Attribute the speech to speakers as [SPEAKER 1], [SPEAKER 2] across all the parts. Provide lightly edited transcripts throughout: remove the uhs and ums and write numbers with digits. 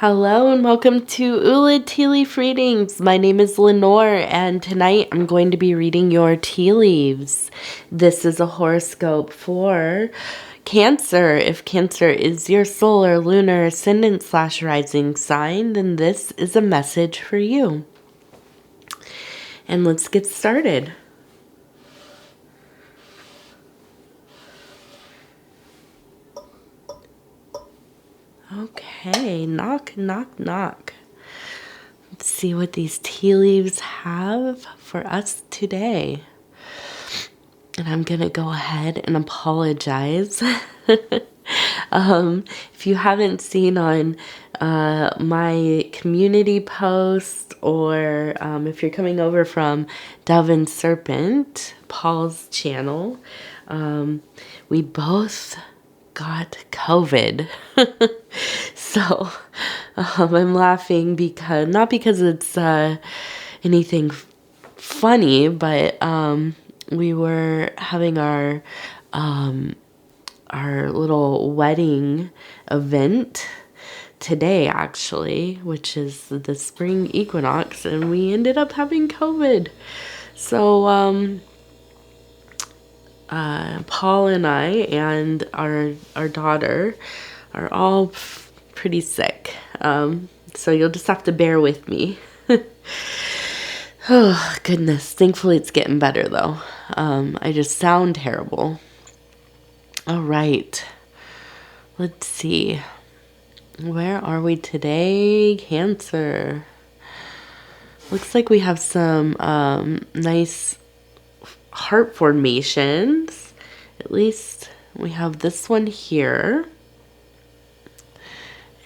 [SPEAKER 1] Hello and welcome to Ula Tea Leaf Readings. My name is Lenor and tonight I'm going to be reading your tea leaves. This is a horoscope for Cancer. If Cancer is your solar, lunar, ascendant / rising sign, then this is a message for you. And let's get started. Okay, knock, knock, knock. Let's see what these tea leaves have for us today. And I'm going to go ahead and apologize. If you haven't seen on my community post or if you're coming over from Dove and Serpent, Paul's channel, we both got COVID. So I'm laughing because, not because it's anything funny, but we were having our little wedding event today, actually, which is the spring equinox, and we ended up having COVID. So Paul and I and our daughter are all pretty sick. So you'll just have to bear with me. Oh, goodness. Thankfully, it's getting better, though. I just sound terrible. All right. Let's see. Where are we today? Cancer. Looks like we have some nice heart formations. At least we have this one here.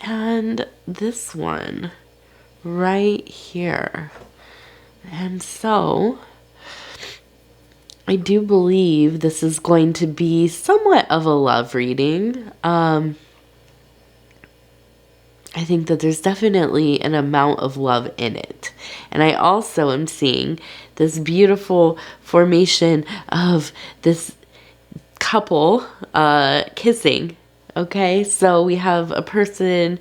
[SPEAKER 1] And this one right here. And so, I do believe this is going to be somewhat of a love reading. I think that there's definitely an amount of love in it. And I also am seeing this beautiful formation of this couple kissing. Okay, so we have a person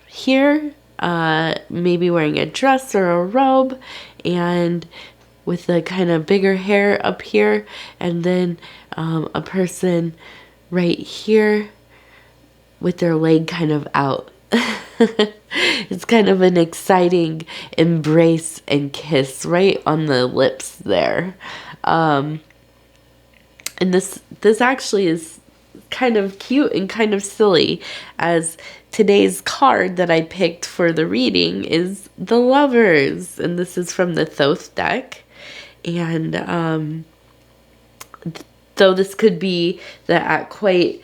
[SPEAKER 1] here, maybe wearing a dress or a robe, and with the kind of bigger hair up here, and then a person right here with their leg kind of out. It's kind of an exciting embrace and kiss right on the lips there. And this actually is kind of cute and kind of silly, as today's card that I picked for the reading is the Lovers, and this is from the Thoth deck. And though this could be the quite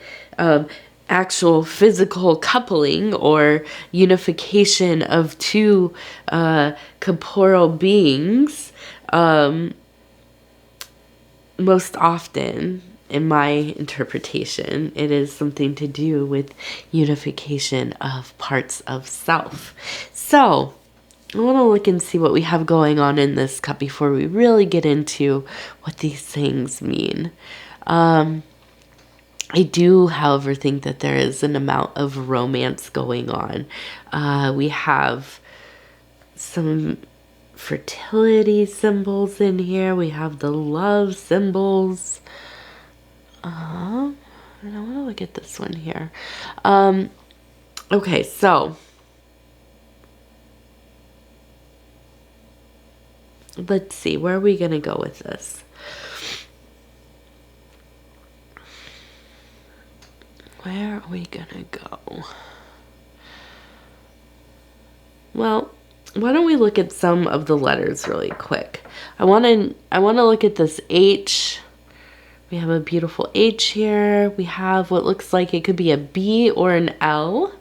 [SPEAKER 1] actual physical coupling or unification of two corporeal beings, most often, in my interpretation, it is something to do with unification of parts of self. So, I want to look and see what we have going on in this cup before we really get into what these things mean. I do, however, think that there is an amount of romance going on. We have some fertility symbols in here. We have the love symbols. And I want to look at this one here. Okay, so let's see. Where are we going to go with this? Where are we going to go? Well, why don't we look at some of the letters really quick? I want to look at this H. We have a beautiful H here. We have what looks like it could be a B or an L.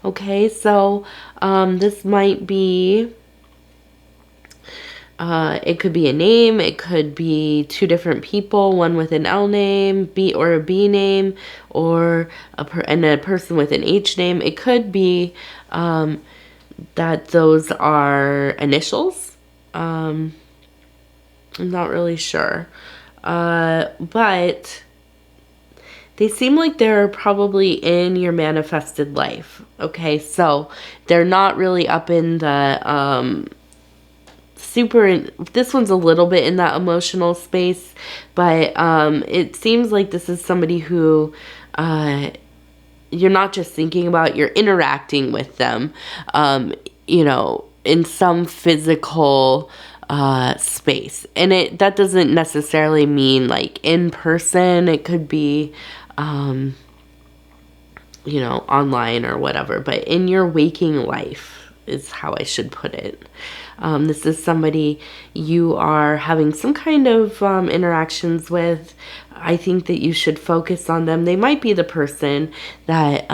[SPEAKER 1] Okay, so this might be, it could be a name. It could be two different people, one with an L name, B or a B name, or a person with an H name. It could be that those are initials. I'm not really sure. But they seem like they're probably in your manifested life. Okay, so they're not really up in the this one's a little bit in that emotional space, but it seems like this is somebody who you're not just thinking about, you're interacting with them, you know, in some physical space. And that doesn't necessarily mean like in person. It could be, you know, online or whatever, but in your waking life is how I should put it. This is somebody you are having some kind of interactions with. I think that you should focus on them. They might be the person that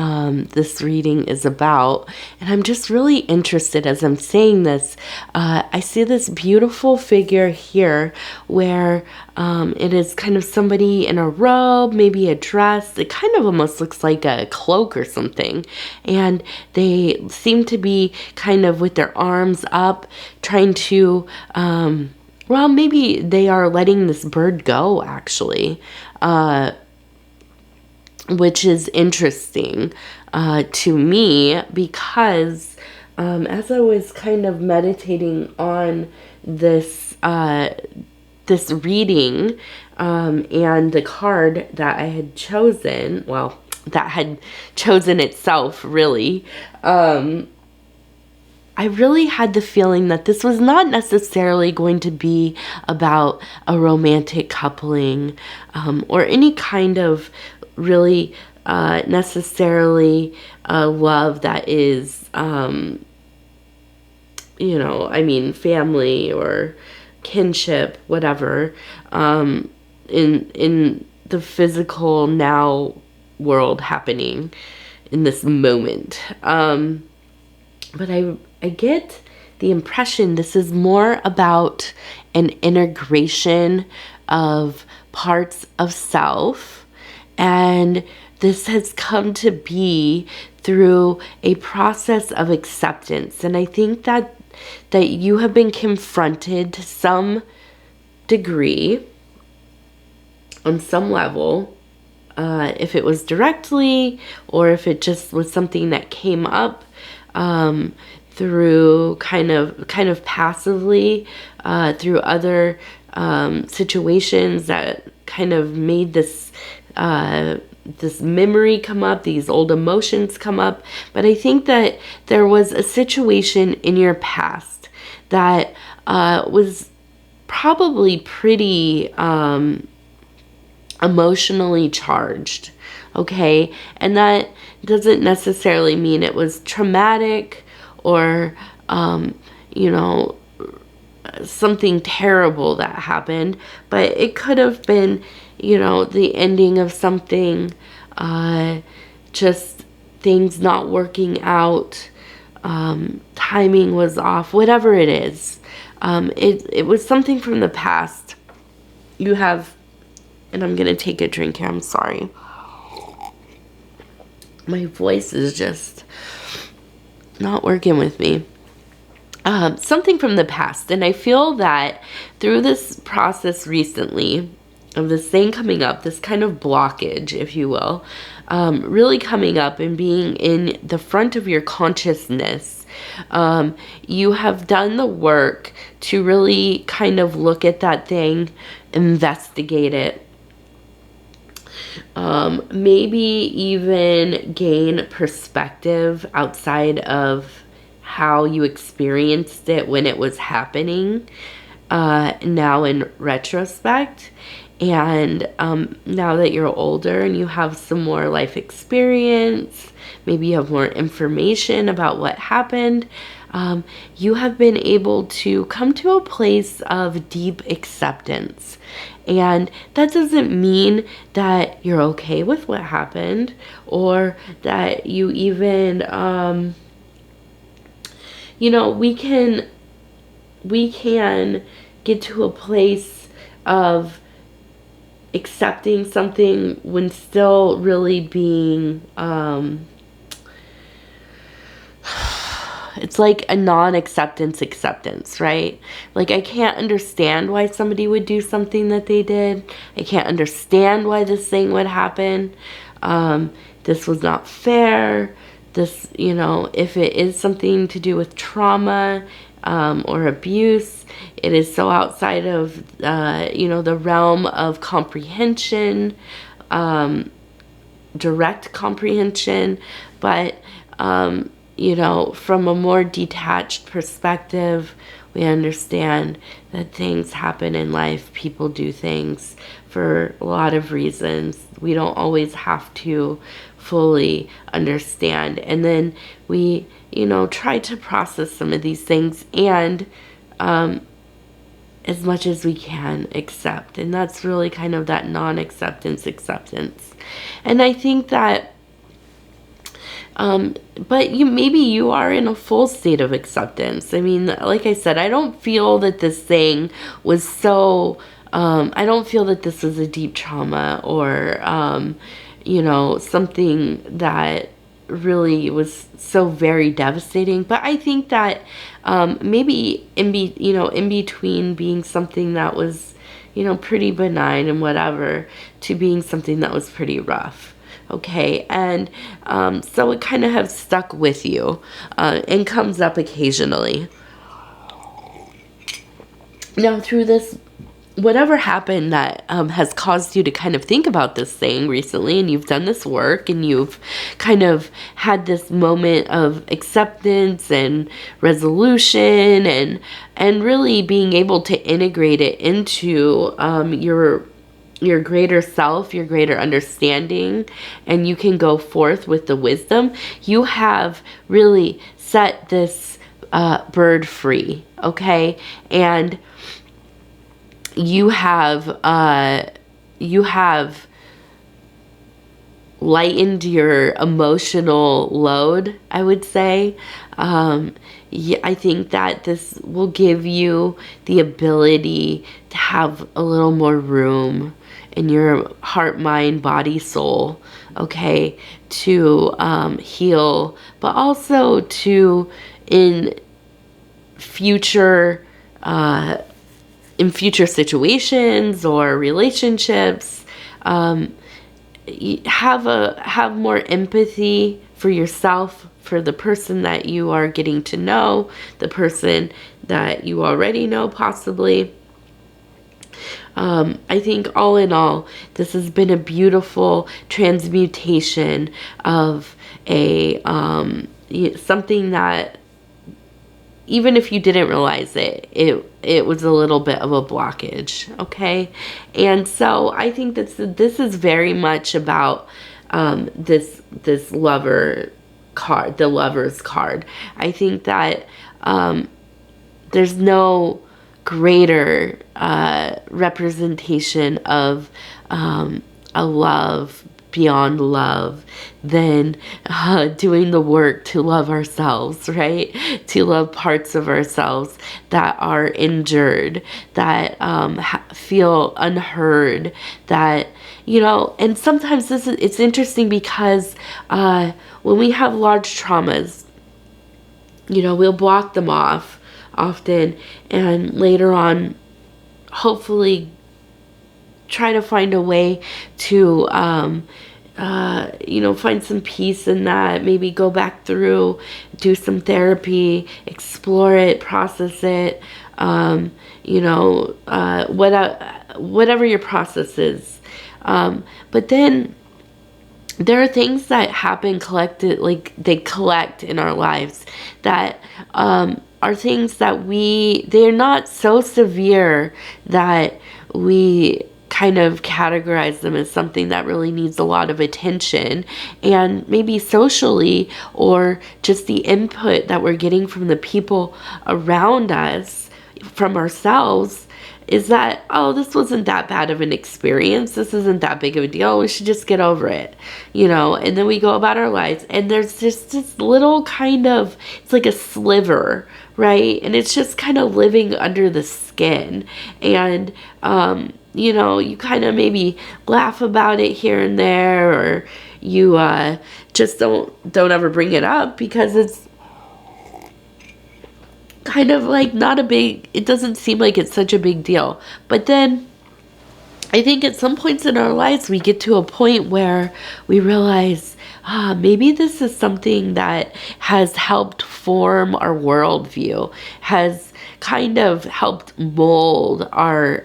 [SPEAKER 1] this reading is about. And I'm just really interested as I'm saying this. I see this beautiful figure here where it is kind of somebody in a robe, maybe a dress. It kind of almost looks like a cloak or something. And they seem to be kind of with their arms up, trying to well, maybe they are letting this bird go, actually, which is interesting to me because as I was kind of meditating on this this reading and the card that I had chosen, well, that had chosen itself, really, I really had the feeling that this was not necessarily going to be about a romantic coupling or any kind of really necessarily love that is, you know, I mean, family or kinship, whatever, in the physical now world happening in this moment. But I get the impression this is more about an integration of parts of self, and this has come to be through a process of acceptance. And I think that you have been confronted to some degree, on some level, if it was directly or if it just was something that came up through kind of passively through other situations that kind of made this this memory come up, these old emotions come up. But I think that there was a situation in your past that was probably pretty emotionally charged, okay? And that doesn't necessarily mean it was traumatic or, you know, something terrible that happened, but it could have been, you know, the ending of something, just things not working out, timing was off, whatever it is. It was something from the past. You have, and I'm going to take a drink here, I'm sorry. My voice is just not working with me. Something from the past. And I feel that through this process recently of this thing coming up, this kind of blockage, if you will, really coming up and being in the front of your consciousness, you have done the work to really kind of look at that thing, investigate it, maybe even gain perspective outside of how you experienced it when it was happening, now in retrospect. And now that you're older and you have some more life experience, maybe you have more information about what happened, you have been able to come to a place of deep acceptance. And that doesn't mean that you're okay with what happened or that you even, you know, we can get to a place of accepting something when still really being, it's like a non-acceptance acceptance, right? Like, I can't understand why somebody would do something that they did. I can't understand why this thing would happen. this was not fair. This, if it is something to do with trauma or abuse, it is so outside of, the realm of comprehension, direct comprehension. But, from a more detached perspective, we understand that things happen in life. People do things for a lot of reasons. We don't always have to fully understand. And then we, try to process some of these things and, as much as we can, accept. And that's really kind of that non-acceptance acceptance. And I think that but maybe you are in a full state of acceptance. I mean, like I said, I don't feel that this thing was so, I don't feel that this was a deep trauma or, something that really was so very devastating. But I think that maybe in between being something that was, pretty benign and whatever, to being something that was pretty rough. Okay, and so it kind of has stuck with you and comes up occasionally. Now, through this, whatever happened that has caused you to kind of think about this thing recently, and you've done this work, and you've kind of had this moment of acceptance and resolution, and really being able to integrate it into your greater self, your greater understanding, and you can go forth with the wisdom. You have really set this bird free, okay? And you have lightened your emotional load, I would say. I think that this will give you the ability to have a little more room in your heart, mind, body, soul, okay, to heal, but also to in future situations or relationships, have more empathy for yourself, for the person that you are getting to know, the person that you already know possibly. I think all in all, this has been a beautiful transmutation of a something that, even if you didn't realize it, it was a little bit of a blockage, okay? And so I think that this is very much about this lover card, the Lover's card. I think that there's no greater representation of a love beyond love than doing the work to love ourselves, right? To love parts of ourselves that are injured, that feel unheard, that, and sometimes it's interesting because when we have large traumas, we'll block them off often, and later on hopefully try to find a way to find some peace in that, maybe go back through, do some therapy, explore it, process it, whatever your process is. But then there are things that happen collected, like they collect in our lives that are things that they're not so severe that we kind of categorize them as something that really needs a lot of attention, and maybe socially or just the input that we're getting from the people around us, from ourselves, is that, oh, this wasn't that bad of an experience. This isn't that big of a deal. We should just get over it, and then we go about our lives. And there's just this little kind of, it's like a sliver, right? And it's just kind of living under the skin. And, you kind of maybe laugh about it here and there, or you just don't ever bring it up because it's kind of like not a big, it doesn't seem like it's such a big deal. But then I think at some points in our lives, we get to a point where we realize, maybe this is something that has helped form our worldview, has kind of helped mold our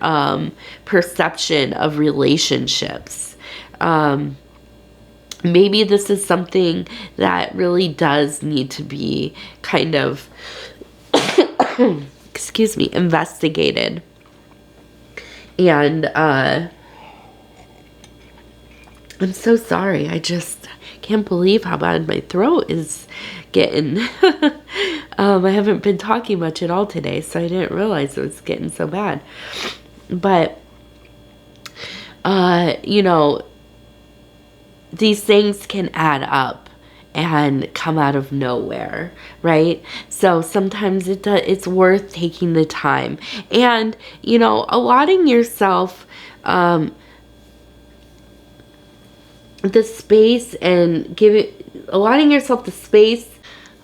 [SPEAKER 1] perception of relationships. Maybe this is something that really does need to be kind of, excuse me, investigated. And I'm so sorry. I just can't believe how bad my throat is getting. I haven't been talking much at all today, so I didn't realize it was getting so bad. But, you know, these things can add up and come out of nowhere, right? So sometimes it's worth taking the time and, you know, allotting yourself the space and allotting yourself the space.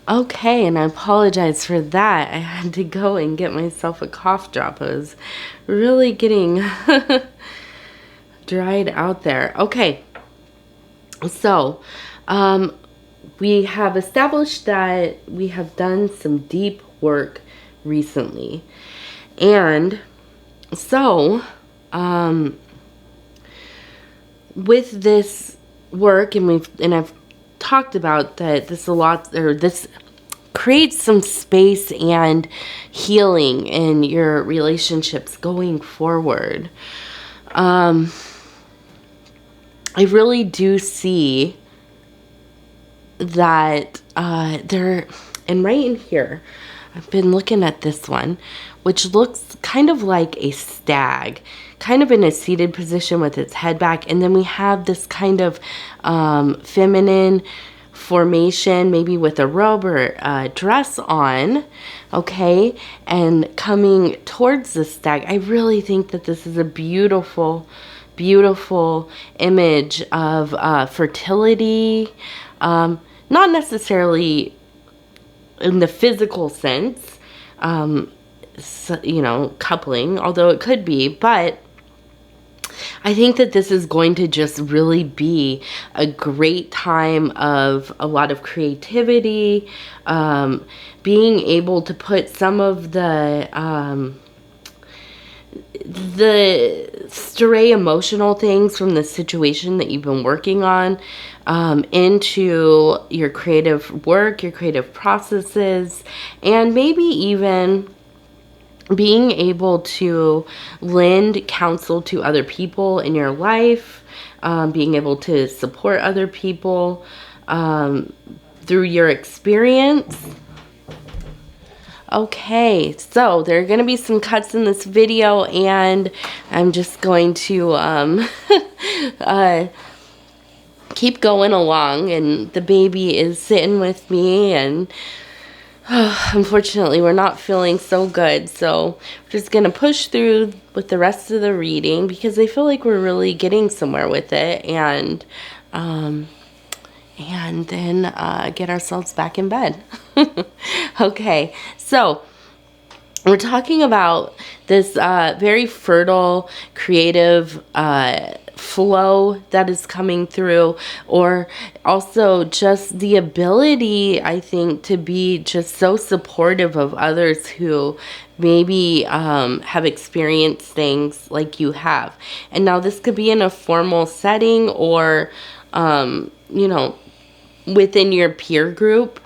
[SPEAKER 1] Okay, and I apologize for that. I had to go and get myself a cough drop. I was really getting dried out there. Okay, so we have established that we have done some deep work recently. And so, with this work, and I've talked about that this creates some space and healing in your relationships going forward. I really do see that and right in here, I've been looking at this one, which looks kind of like a stag, kind of in a seated position with its head back. And then we have this kind of feminine formation, maybe with a robe or a dress on, okay, and coming towards the stag. I really think that this is a beautiful, beautiful image of fertility, not necessarily in the physical sense, so, you know, coupling, although it could be, but I think that this is going to just really be a great time of a lot of creativity, being able to put some of the stray emotional things from the situation that you've been working on into your creative work, your creative processes, and maybe even being able to lend counsel to other people in your life, being able to support other people through your experience. Okay, so there are going to be some cuts in this video, and I'm just going to keep going along, and the baby is sitting with me, and unfortunately we're not feeling so good, so we're just going to push through with the rest of the reading because I feel like we're really getting somewhere with it, and then get ourselves back in bed. Okay, so we're talking about this very fertile, creative flow that is coming through, or also just the ability, I think, to be just so supportive of others who maybe have experienced things like you have. And now this could be in a formal setting or, you know, within your peer group.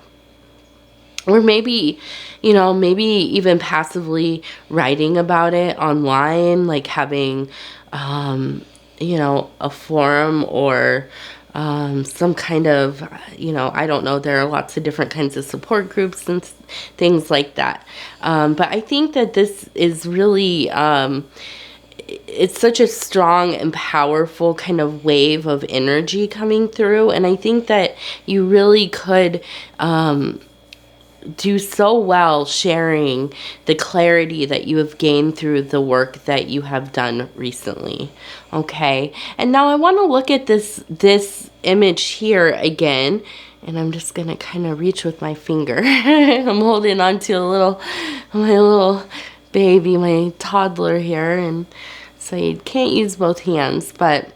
[SPEAKER 1] Or maybe, you know, maybe even passively writing about it online, like having, you know, a forum or some kind of, you know, I don't know, there are lots of different kinds of support groups and things like that. But I think that this is really, it's such a strong and powerful kind of wave of energy coming through. And I think that you really could, do so well sharing the clarity that you have gained through the work that you have done recently. Okay, and now I want to look at this image here again, and I'm just gonna kind of reach with my finger. I'm holding on to my little baby, my toddler here, and So you can't use both hands, but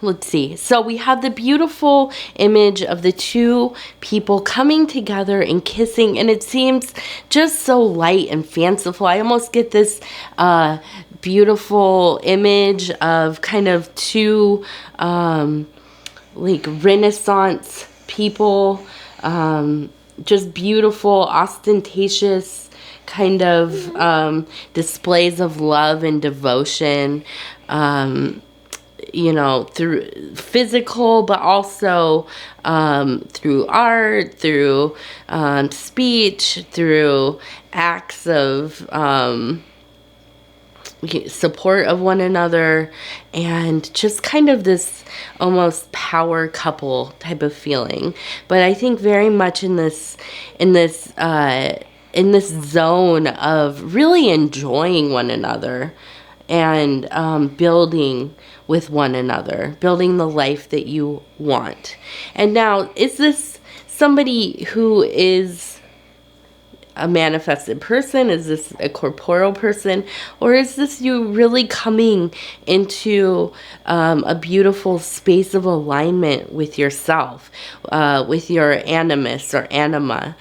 [SPEAKER 1] let's see. So we have the beautiful image of the two people coming together and kissing, and it seems just so light and fanciful. I almost get this beautiful image of kind of two like Renaissance people, just beautiful, ostentatious kind of displays of love and devotion, you know, through physical, but also through art, through speech, through acts of support of one another, and just kind of this almost power couple type of feeling. But I think very much in this zone of really enjoying one another and building with one another, building the life that you want. And now, is this somebody who is a manifested person? Is this a corporeal person? Or is this you really coming into a beautiful space of alignment with yourself, with your animus or anima?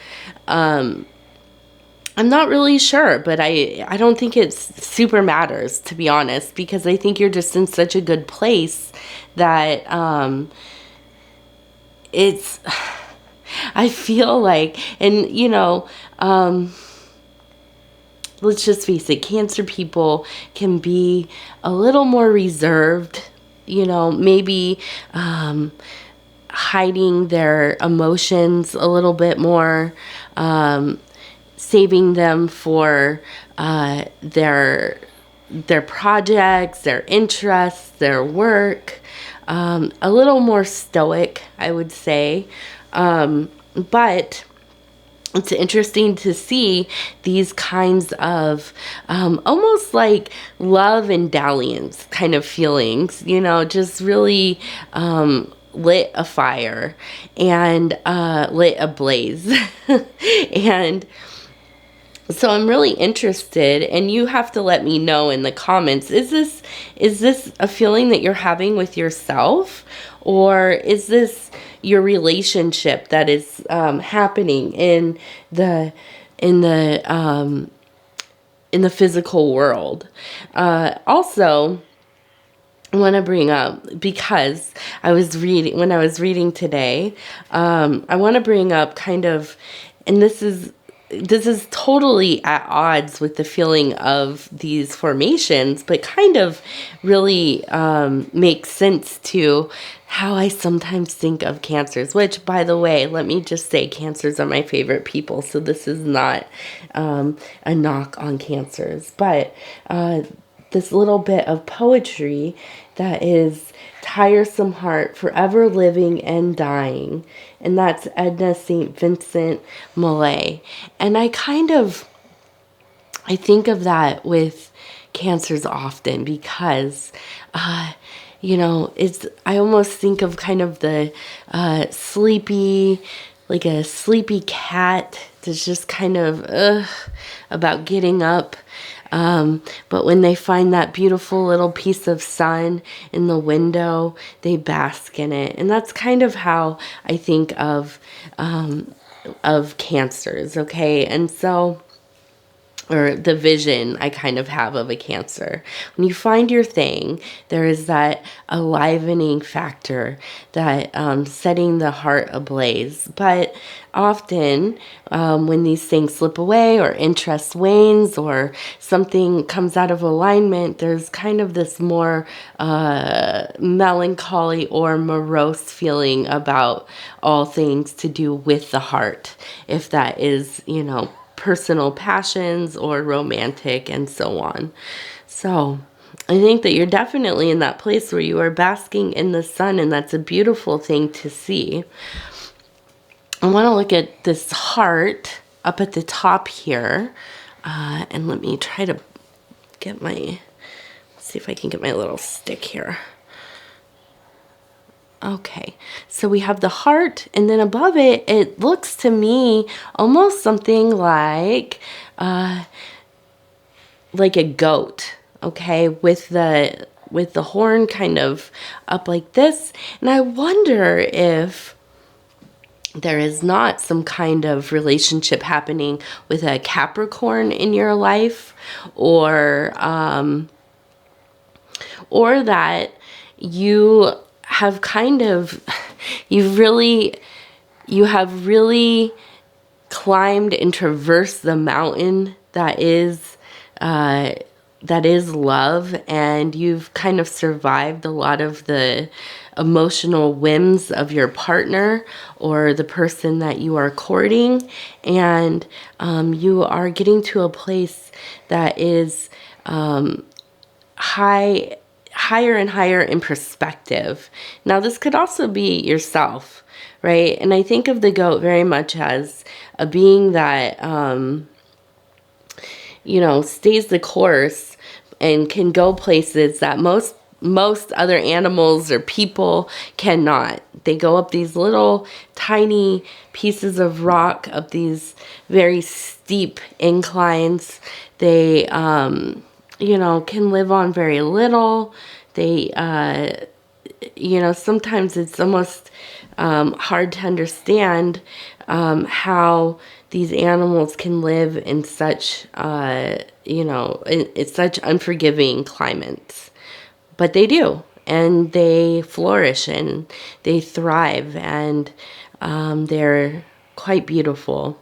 [SPEAKER 1] I'm not really sure, but I don't think it super matters, to be honest, because I think you're just in such a good place that it's, I feel like, and you know, let's just face it, Cancer people can be a little more reserved, you know, maybe hiding their emotions a little bit more, saving them for their projects, their interests, their work, a little more stoic, I would say. But it's interesting to see these kinds of almost like love and dalliance kind of feelings, you know, just really lit a fire and lit a blaze. And so I'm really interested, and you have to let me know in the comments, is this a feeling that you're having with yourself, or is this your relationship that is happening in the physical world? Also, I want to bring up, because when I was reading today, I want to bring up kind of, and this is totally at odds with the feeling of these formations, but kind of really makes sense to how I sometimes think of Cancers, which, by the way, let me just say, Cancers are my favorite people, so this is not a knock on Cancers, but this little bit of poetry that is Tiresome Heart, Forever Living and Dying. And that's Edna St. Vincent Millay. And I think of that with Cancers often because, you know, I almost think of kind of the sleepy, like a sleepy cat that's just kind of about getting up. But when they find that beautiful little piece of sun in the window, they bask in it. And that's kind of how I think of Cancers, okay? And so, or the vision I kind of have of a Cancer. When you find your thing, there is that enlivening factor, that setting the heart ablaze. But often, when these things slip away or interest wanes or something comes out of alignment, there's kind of this more melancholy or morose feeling about all things to do with the heart, if that is, you know, personal passions or romantic and so on. So I think that you're definitely in that place where you are basking in the sun, and that's a beautiful thing to see. I want to look at this heart up at the top here, and let me try to get see if I can get my little stick here. Okay, so we have the heart, and then above it, it looks to me almost something like like a goat, okay, with the horn kind of up like this. And I wonder if there is not some kind of relationship happening with a Capricorn in your life, or that you have kind of, you have really climbed and traversed the mountain that is love, and you've kind of survived a lot of the emotional whims of your partner or the person that you are courting, and you are getting to a place that is higher and higher in perspective. Now, this could also be yourself, right? And I think of the goat very much as a being that, stays the course and can go places that most other animals or people cannot. They go up these little tiny pieces of rock, up these very steep inclines. They, can live on very little. They, sometimes it's almost hard to understand how these animals can live in such, in such unforgiving climates. But they do, and they flourish, and they thrive, and they're quite beautiful.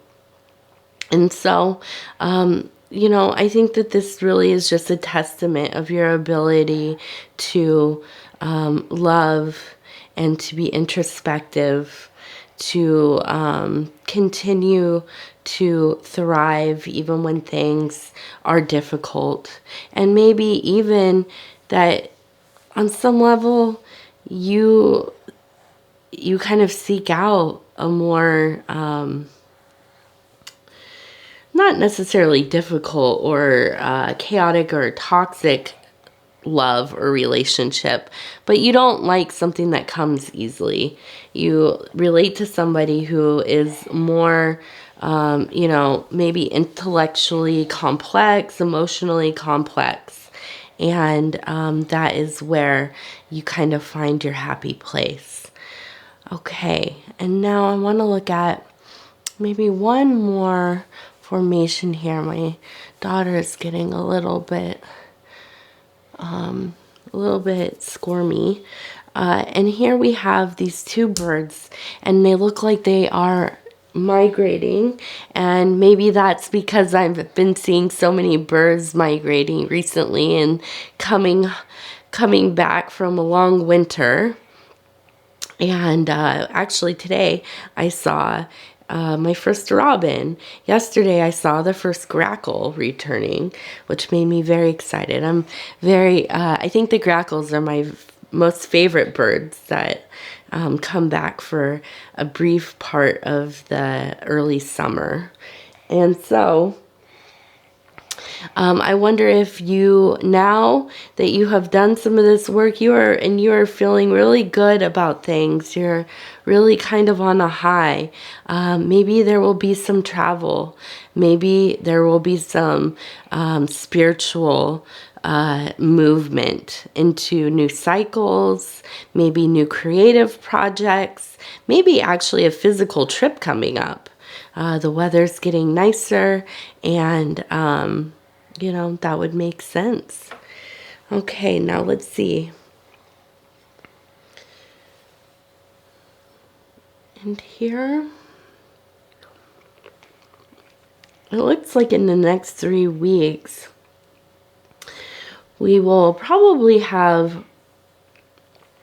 [SPEAKER 1] And so, I think that this really is just a testament of your ability to love and to be introspective, to continue to thrive even when things are difficult. And maybe even that on some level you kind of seek out a more not necessarily difficult or chaotic or toxic love or relationship, but you don't like something that comes easily. You relate to somebody who is more, maybe intellectually complex, emotionally complex. And that is where you kind of find your happy place. Okay, and now I want to look at maybe one more formation here. My daughter is getting a little bit squirmy. And here we have these two birds, and they look like they are migrating. And maybe that's because I've been seeing so many birds migrating recently and coming back from a long winter. And actually today I saw my first robin. Yesterday I saw the first grackle returning, which made me very excited. I think the grackles are my most favorite birds that come back for a brief part of the early summer. And so I wonder if you, now that you have done some of this work, you are feeling really good about things. You're really kind of on a high. Maybe there will be some travel. Maybe there will be some spiritual movement into new cycles, maybe new creative projects, maybe actually a physical trip coming up. The weather's getting nicer, and that would make sense. Okay, now let's see. And here, it looks like in the next 3 weeks, we will probably have,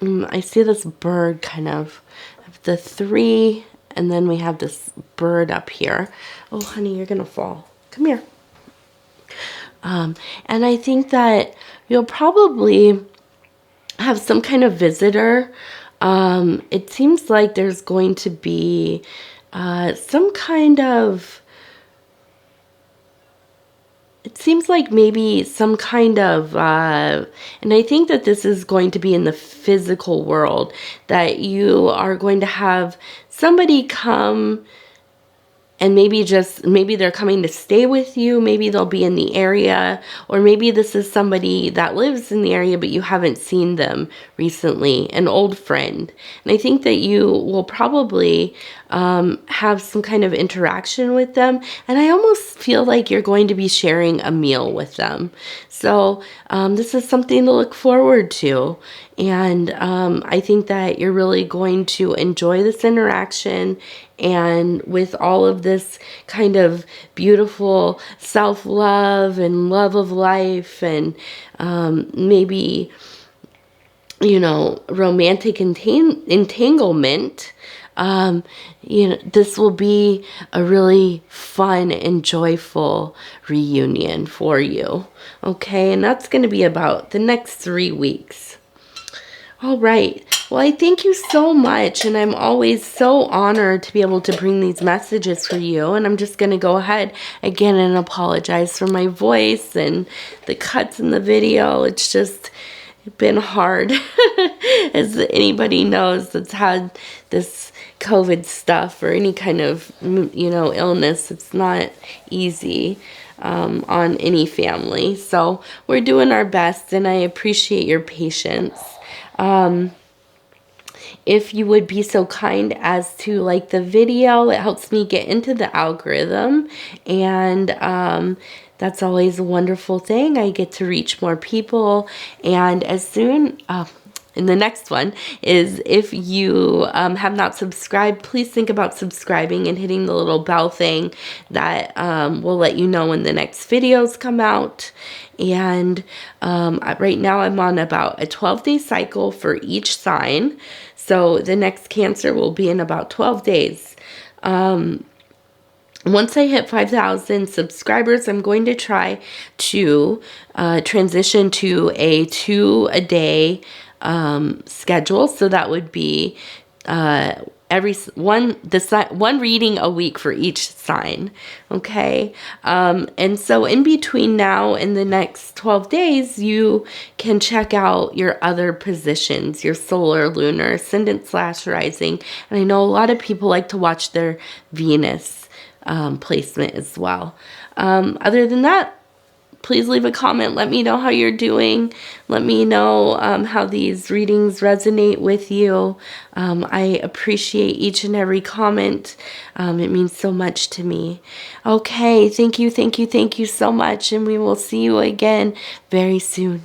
[SPEAKER 1] I see this bird kind of, the 3, and then we have this bird up here. Oh, honey, you're gonna fall. Come here. And I think that you'll probably have some kind of visitor. It seems like there's going to be some kind of, it seems like maybe some kind of, and I think that this is going to be in the physical world, that you are going to have somebody come and maybe they're coming to stay with you, maybe they'll be in the area, or maybe this is somebody that lives in the area but you haven't seen them recently, an old friend. And I think that you will probably have some kind of interaction with them, and I almost feel like you're going to be sharing a meal with them. So this is something to look forward to, and I think that you're really going to enjoy this interaction. And with all of this kind of beautiful self-love and love of life, and maybe, romantic entanglement, this will be a really fun and joyful reunion for you. Okay, and that's going to be about the next 3 weeks. All right. Well, I thank you so much, and I'm always so honored to be able to bring these messages for you. And I'm just going to go ahead again and apologize for my voice and the cuts in the video. It's just been hard. As anybody knows that's had this COVID stuff or any kind of, illness, it's not easy on any family. So we're doing our best, and I appreciate your patience. If you would be so kind as to like the video, it helps me get into the algorithm, and that's always a wonderful thing. I get to reach more people, and as soon and the next one is, if you have not subscribed, please think about subscribing and hitting the little bell thing that will let you know when the next videos come out. And right now I'm on about a 12-day cycle for each sign. So the next Cancer will be in about 12 days. Once I hit 5,000 subscribers, I'm going to try to transition to a 2-a-day schedule. So that would be one reading a week for each sign. Okay. And so in between now and the next 12 days, you can check out your other positions, your solar, lunar, ascendant/rising. And I know a lot of people like to watch their Venus placement as well. Other than that, please leave a comment. Let me know how you're doing. Let me know how these readings resonate with you. I appreciate each and every comment. It means so much to me. Okay, thank you so much, and we will see you again very soon.